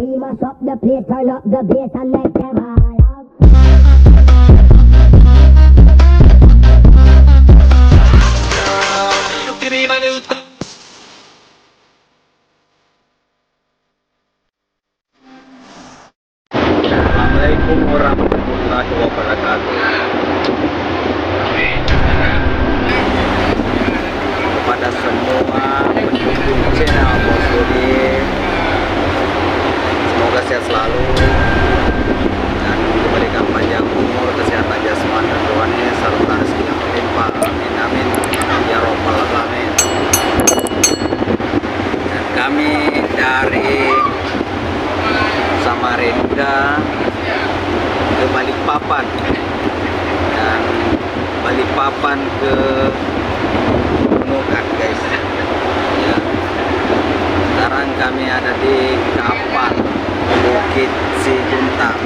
We must up the place, turn up the bass and make them high up. Assalamualaikum warahmatullahi wabarakatuh. Kepada semua pendukung channel Bos Budi, semoga sehat selalu dan diberikan panjang umur, kesehatan jasmani dan rohani serta rezeki yang berlimpah. Amin amin ya robbal alamin. Dan kami dari Samarinda ke Balikpapan dan Balikpapan ke Nunukan, guys ya. Sekarang kami ada di kapal Bukit Siguntang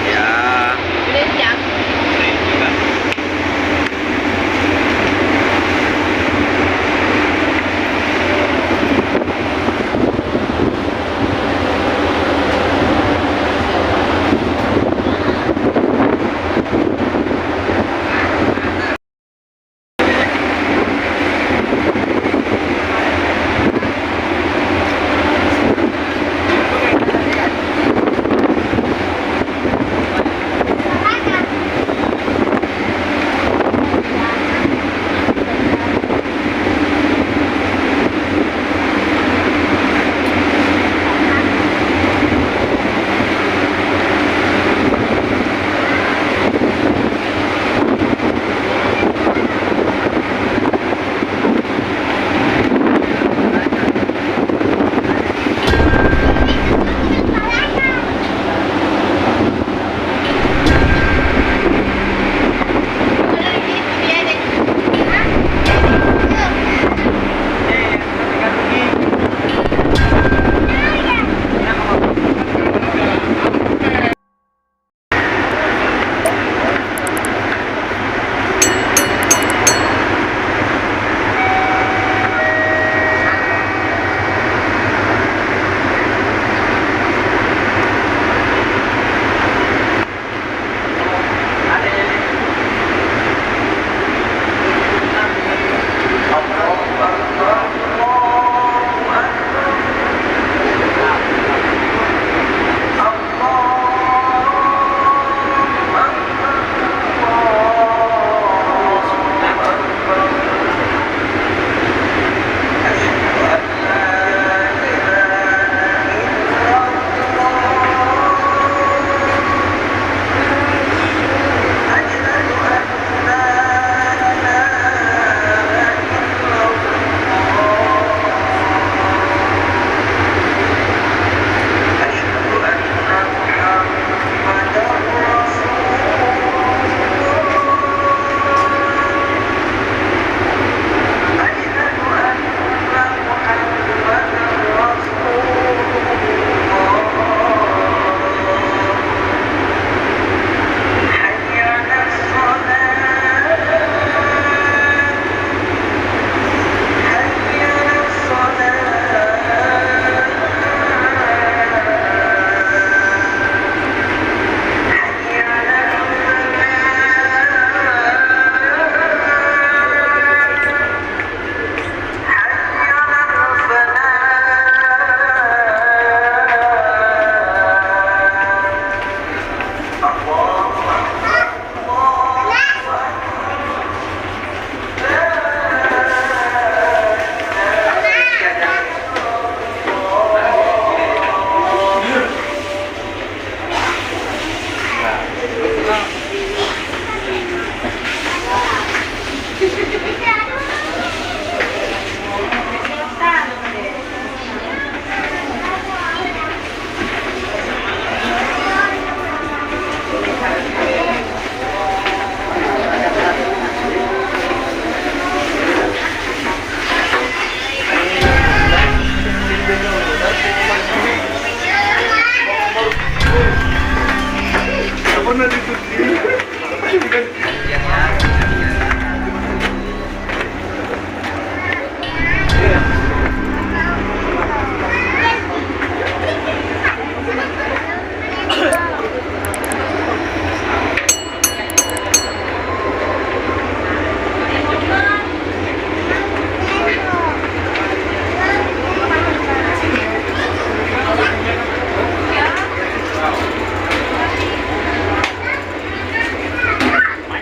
ya.